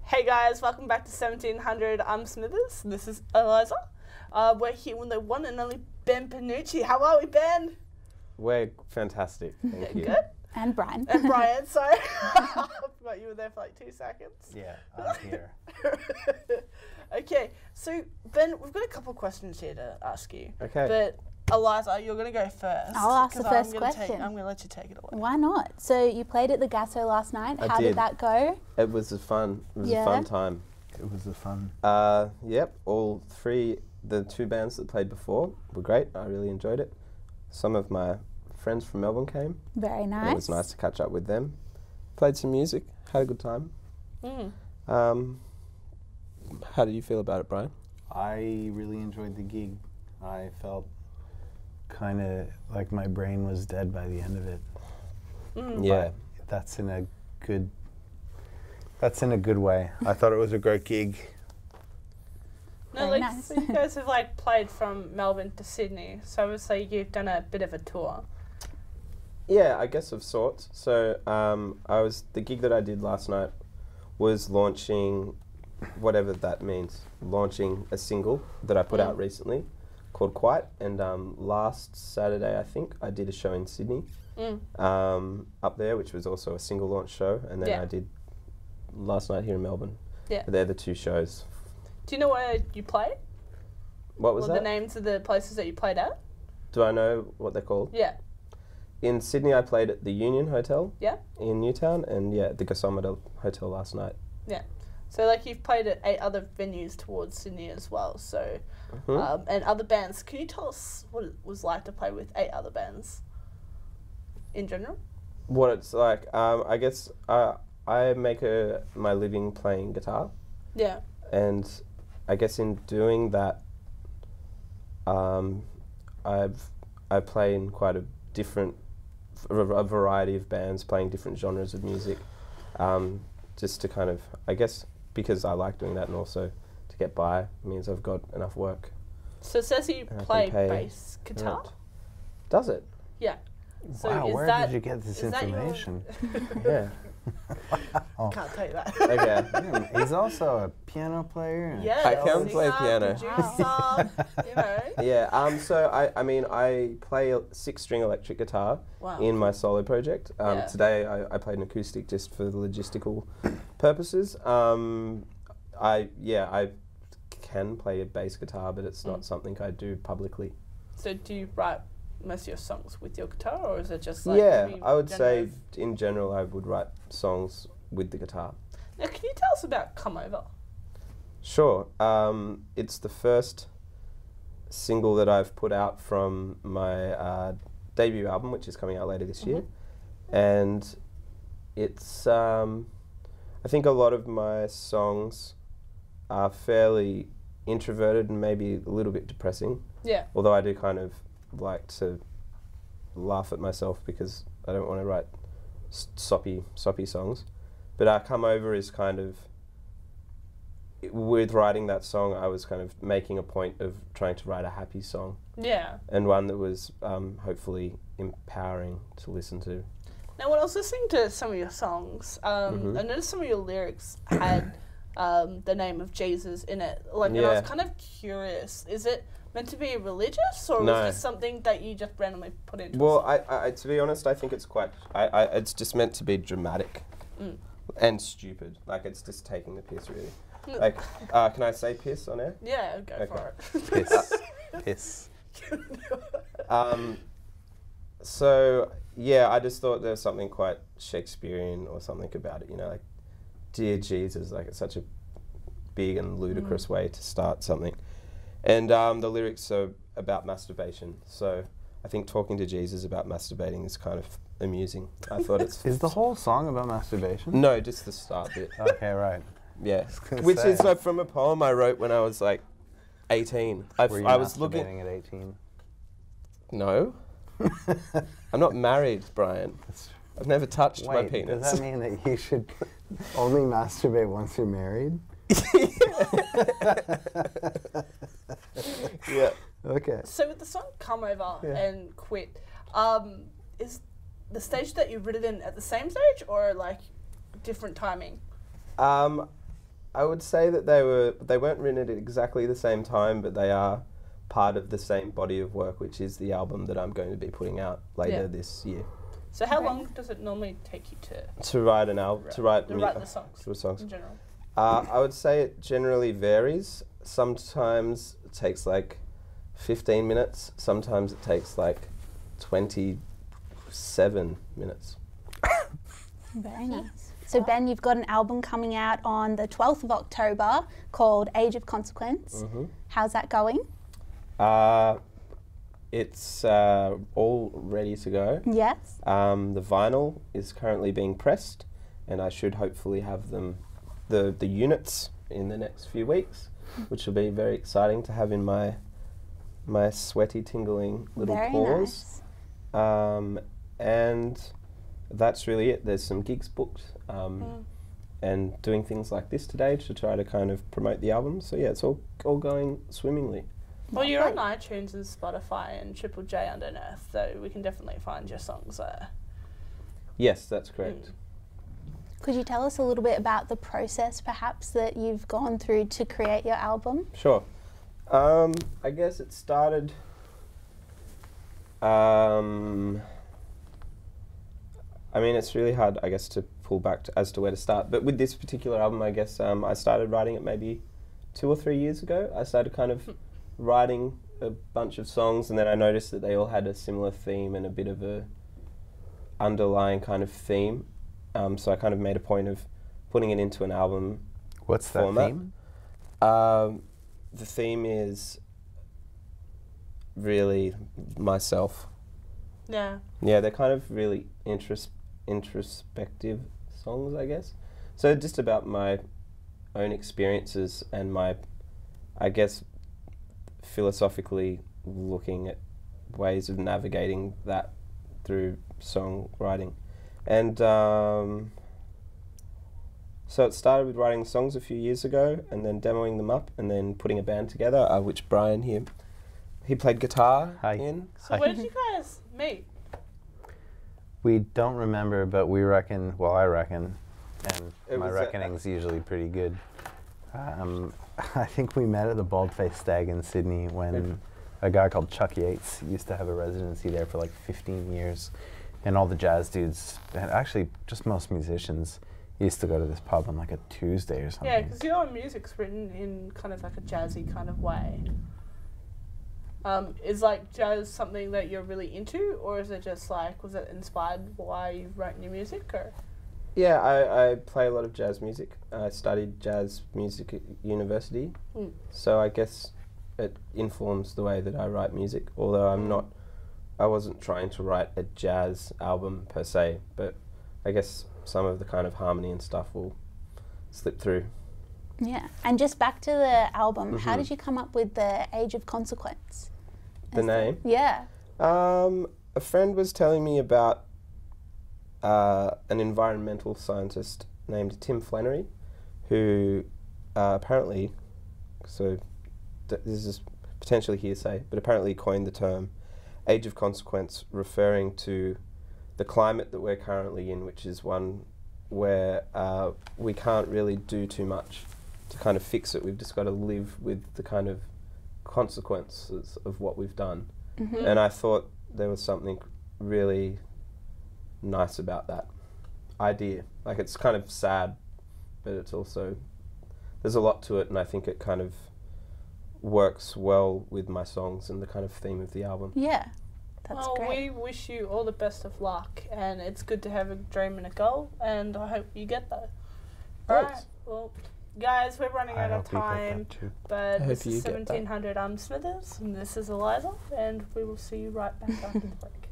Hey guys, welcome back to 1700. I'm Smithers. This is Eliza. We're here with the one and only Ben Panucci. How are we, Ben? We're fantastic. Thank you. Good. And Brian. And Brian, sorry. I forgot you were there for like 2 seconds. Yeah, I'm here. Okay, so Ben, we've got a couple of questions here to ask you. Okay. But Eliza, you're going to go first. I'll ask the 'cause first I'm gonna question. I'm going to let you take it away. Why not? So you played at the Gasso last night. How did that go? It was a fun time. It was a fun. Yep, the two bands that played before were great. I really enjoyed it. Some of my friends from Melbourne came. Very nice. It was nice to catch up with them. Played some music, had a good time. How did you feel about it, Brian? I really enjoyed the gig. I felt kind of like my brain was dead by the end of it. Yeah. But that's in a good way. I thought it was a great gig. No, Very like, nice. so you guys have like played from Melbourne to Sydney, so obviously you've done a bit of a tour. Yeah, I guess of sorts. So the gig that I did last night was launching, whatever that means, launching a single that I put out recently called Quiet. And last Saturday, I think, I did a show in Sydney up there, which was also a single launch show. And then I did last night here in Melbourne. Yeah. They're the two shows. Do you know where you played? What was Or that? the names of the places that you played at? Do I know what they're called? Yeah. In Sydney, I played at the Union Hotel Yeah? in Newtown, and the Gasometer Hotel last night. Yeah. So like you've played at 8 other venues towards Sydney as well, so and other bands. Can you tell us what it was like to play with 8 other bands in general? What it's like, I guess I make my living playing guitar, Yeah. and I guess in doing that, I play in quite a variety of bands, playing different genres of music, just to kind of, I guess, because I like doing that, and also to get by means I've got enough work. So it says you And I play can pay bass guitar? rent. Does it? Yeah. So wow, is where that, did you get this is that your- information? Yeah. Can't tell you that. Okay. He's also a piano player. And Yeah. I can play piano. Producer, you know. Yeah. So I play a 6-string electric guitar Wow. in my solo project. Yeah. Today I played an acoustic just for the logistical purposes. I can play a bass guitar, but it's not something I do publicly. So do you write most of your songs with your guitar, or is it just like... Yeah, maybe I would general- say in general I would write songs with the guitar. Now, can you tell us about Come Over? Sure. It's the first single that I've put out from my debut album, which is coming out later this year. And it's, I think a lot of my songs are fairly introverted and maybe a little bit depressing. Yeah. Although I do kind of like to laugh at myself because I don't want to write soppy songs. But Come Over is kind of, with writing that song, I was kind of making a point of trying to write a happy song. Yeah. And one that was hopefully empowering to listen to. Now, when I was listening to some of your songs, I noticed some of your lyrics had the name of Jesus in it. Like, and I was kind of curious, is it meant to be religious, or No. was this something that you just randomly put into a Well, song? I to be honest, I think it's quite, it's just meant to be dramatic and stupid. Like, it's just taking the piss, really. Like, can I say piss on air? Yeah, go for it. Piss. So, yeah, I just thought there was something quite Shakespearean or something about it, you know, like, dear Jesus, like, it's such a big and ludicrous way to start something. And the lyrics are about masturbation, so I think talking to Jesus about masturbating is kind of amusing. I thought it's... Is the whole song about masturbation? No, just the start bit. Okay, right. Yeah, gonna which say. is from a poem I wrote when I was like 18. Were you I was looking... masturbating at 18? No. I'm not married, Brian. I've never touched my Wait, penis. does that mean that you should only masturbate once you're married? Yeah. Okay. So with the song Come Over and Quit, is the stage that you wrote it in at the same stage or like different timing? I would say that they weren't written at exactly the same time, but they are part of the same body of work, which is the album that I'm going to be putting out later this year. So how long does it normally take you to write an album? To write the songs in general? I would say it generally varies. Sometimes it takes like 15 minutes. Sometimes it takes like 27 minutes. Very nice. So Ben, you've got an album coming out on the 12th of October called Age of Consequence. How's that going? It's all ready to go. Yes. The vinyl is currently being pressed, and I should hopefully have the units in the next few weeks, which will be very exciting to have in my sweaty, tingling little paws. Nice. And that's really it. There's some gigs booked, and doing things like this today to try to kind of promote the album. So yeah, it's all going swimmingly. Well, you're on iTunes and Spotify and Triple J underneath, so we can definitely find your songs there. Yes, that's correct. Could you tell us a little bit about the process, perhaps, that you've gone through to create your album? Sure. I guess it started... I mean, it's really hard, I guess, to pull back as to where to start. But with this particular album, I guess I started writing it maybe 2 or 3 years ago. I started kind of writing a bunch of songs, and then I noticed that they all had a similar theme and a bit of a underlying kind of theme. So I kind of made a point of putting it into an album. What's that theme? The theme is really myself. Yeah. Yeah, they're kind of really introspective songs, I guess. So just about my own experiences and my, I guess, philosophically looking at ways of navigating that through songwriting. And so it started with writing songs a few years ago and then demoing them up and then putting a band together, which Brian here, he played guitar in. So where did you guys meet? We don't remember, but we reckon, well, I reckon, and my reckoning's usually pretty good. I think we met at the Bald-Faced Stag in Sydney when a guy called Chuck Yates used to have a residency there for like 15 years. And all the jazz dudes, and actually just most musicians, used to go to this pub on like a Tuesday or something. Yeah, because your music's written in kind of like a jazzy kind of way. Is like jazz something that you're really into, or is it just like, was it inspired why you wrote your music, or? Yeah, I play a lot of jazz music. I studied jazz music at university, so I guess it informs the way that I write music, although I wasn't trying to write a jazz album per se, but I guess some of the kind of harmony and stuff will slip through. Yeah, and just back to the album, how did you come up with the Age of Consequence? The name? Yeah. A friend was telling me about an environmental scientist named Tim Flannery, who apparently, so this is potentially hearsay, but apparently coined the term Age of Consequence, referring to the climate that we're currently in, which is one where we can't really do too much to kind of fix it. We've just got to live with the kind of consequences of what we've done. And I thought there was something really nice about that idea. Like, it's kind of sad, but it's also, there's a lot to it, and I think it kind of works well with my songs and the kind of theme of the album. Yeah, that's great. We wish you all the best of luck, and it's good to have a dream and a goal, and I hope you get that. Alright, well, guys, we're running out of time, but this is 1700. I'm Smithers, and this is Eliza, and we will see you right back after the break.